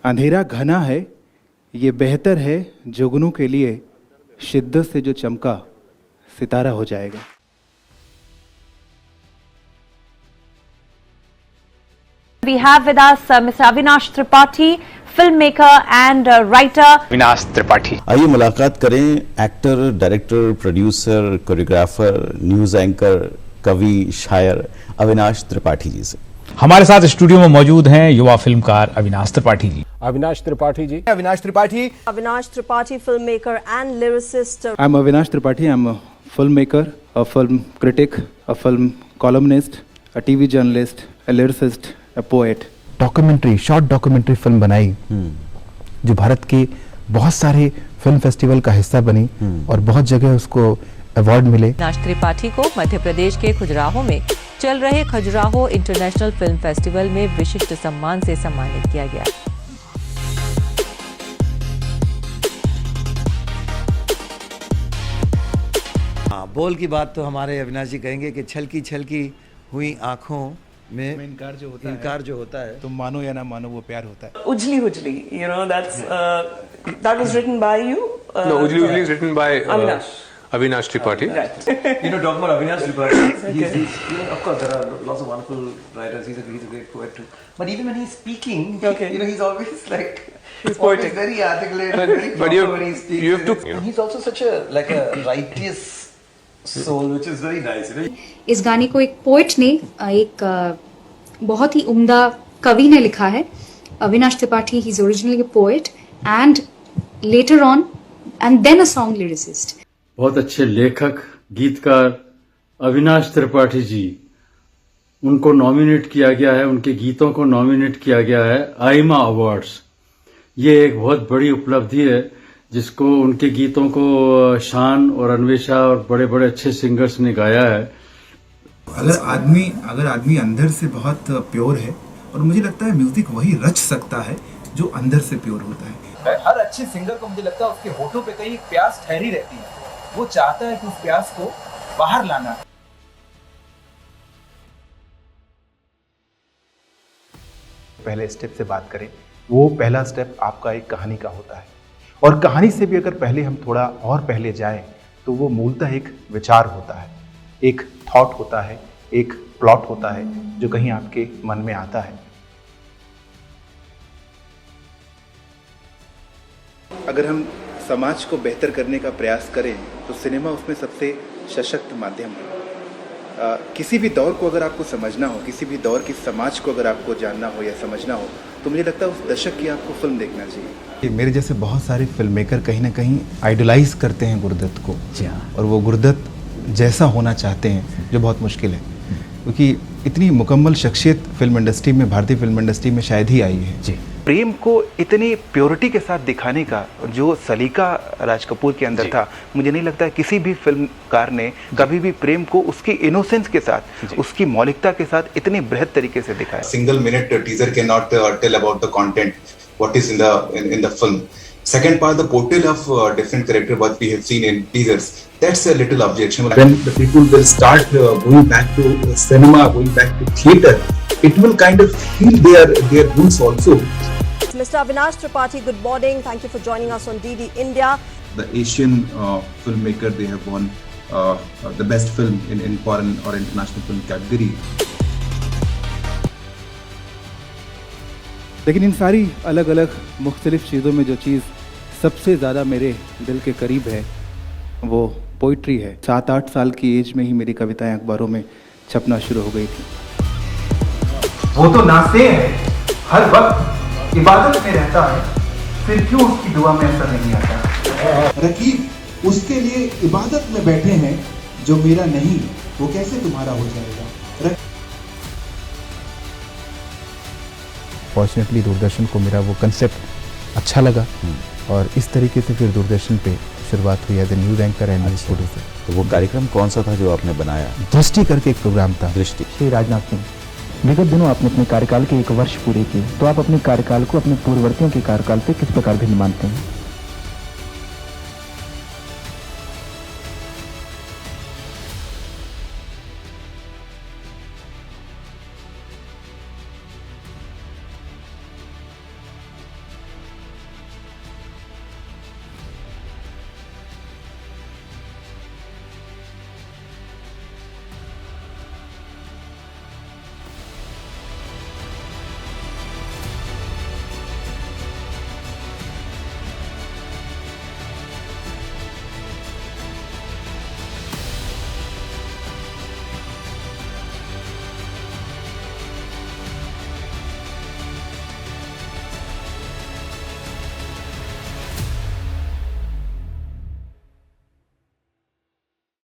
अंधेरा घना है, ये बेहतर है जुगनू के लिए शिद्दत से जो चमका सितारा हो जाएगा। We have with us Mr. Avinash Tripathi, filmmaker and writer. Avinash Tripathi. आइए मुलाकात करें actor, director, producer, choreographer, news anchor, कवि, शायर अविनाश त्रिपाठी जी से। हमारे साथ स्टूडियो में मौजूद हैं युवा फिल्मकार Avinash Tripathi ji. Avinash Tripathi ji. Avinash Tripathi. Avinash Tripathi, filmmaker and lyricist. I'm Avinash Tripathi. I'm a filmmaker, a film critic, a film columnist, a TV journalist, a lyricist, a poet. Documentary, short documentary film बनाई जो भारत के बहुत सारे फिल्म फेस्टिवल का हिस्सा बनी और बहुत जगह उसको अवार्ड मिले। अविनाश त्रिपाठी को मध्य प्रदेश के खजुराहो में चल रहे खजुराहो इंटरनेशनल फिल्म फेस्टिवल में विशिष्ट सम्मान से सम्मानित किया गया। बोल की बात तो हमारे अविनाश जी कहेंगे कि छलकी छलकी हुई आंखों में इनकार जो होता है, तुम मानो या ना मानो वो प्यार होता है। Ujli Ujli, you know, that was written by you? No, Ujli Ujli is written by Avinash Tripathi. Right. You know, talking about Avinash Tripathi, of course, there are lots of wonderful writers. He's a great poet too. But even when he's speaking, he's always like, he's poetic, very articulate, very proper when he speaks. You have to. And he's also such a righteous soul, which is very nice. You know? इस गाने को एक poet ने, एक बहुत ही उम्दा कवि ने लिखा है। Avinash Tripathi, he is originally a poet and later on and then a song lyricist. बहुत अच्छे लेखक, गीतकार अविनाश त्रिपाठी जी, उनको नॉमिनेट किया गया है, उनके गीतों को नॉमिनेट किया गया है आइमा अवार्ड्स। ये एक बहुत बड़ी उपलब्धि है जिसको उनके गीतों को शान और अन्वेषा और बड़े बड़े अच्छे सिंगर्स ने गाया है। अगर आदमी अंदर से बहुत प्योर है, और मुझे लगता है म्यूजिक वही रच सकता है जो अंदर से प्योर होता है। हर अच्छे सिंगर को मुझे लगता है उसके होठों पे कहीं प्यास ठहरी रहती है, वो चाहता है कि उस प्यास को बाहर लाना। पहले स्टेप से बात करें, वो पहला स्टेप आपका एक कहानी का होता है, और कहानी से भी अगर पहले हम थोड़ा और पहले जाएं तो वो मूलतः एक विचार होता है, एक थॉट होता है, एक प्लॉट होता है जो कहीं आपके मन में आता है। अगर हम समाज को बेहतर करने का प्रयास करें तो सिनेमा उसमें सबसे सशक्त माध्यम है। किसी भी दौर को अगर आपको समझना हो, किसी भी दौर की समाज को अगर आपको जानना हो या समझना हो, तो मुझे लगता है उस दशक की आपको फिल्म देखना चाहिए। मेरे जैसे बहुत सारे फिल्म मेकर कहीं ना कहीं आइडलाइज करते हैं गुरुदत्त को, और वो गुरुदत्त जैसा होना चाहते हैं, जो बहुत मुश्किल है, क्योंकि इतनी मुकम्मल शख्सियत फिल्म इंडस्ट्री में, भारतीय फिल्म इंडस्ट्री में शायद ही आई है। जी, प्रेम को इतनी प्योरिटी के साथ दिखाने का जो सलीका राज कपूर के अंदर था, मुझे नहीं लगता है किसी भी फिल्मकार ने कभी भी प्रेम को उसकी इनोसेंस के साथ, उसकी मौलिकता के साथ इतने बृहद तरीके से दिखाया। Single minute teaser can not tell about the content, what is in the film. Second part, the portrayal of different character what we have seen in teasers, that's a little objection. When the people will start going back to cinema, going back to theatre, it will kind of heal their wounds also. Mr. Avinash Tripathi, good morning. Thank you for joining us on DD India. The Asian filmmaker, they have won the best film in foreign or international film category. लेकिन इन सारी अलग अलग मुख्तलिफ चीज़ों में जो चीज़ सबसे ज़्यादा मेरे दिल के करीब है वो पोइट्री है। 7-8 साल की एज में ही मेरी कविताएं अखबारों में छपना शुरू हो गई थी। वो तो नासे है, हर वक्त इबादत में रहता है, फिर क्यों उसकी दुआ में असर नहीं आता? रकीब उसके लिए इबादत में बैठे हैं, जो मेरा नहीं वो कैसे तुम्हारा हो जाएगा। फॉर्चुनेटली दूरदर्शन को मेरा वो कंसेप्ट अच्छा लगा, और इस तरीके से फिर दूरदर्शन पे शुरुआत हुई as a news anchor and news producer. तो वो कार्यक्रम कौन सा था जो आपने बनाया? दृष्टि करके एक प्रोग्राम था। दृष्टि। श्री राजनाथ सिंह, विगत दिनों आपने अपने कार्यकाल के 1 वर्ष पूरे किए, तो आप अपने कार्यकाल को अपने पूर्ववर्तियों के कार्यकाल से किस प्रकार भिन्न मानते हैं?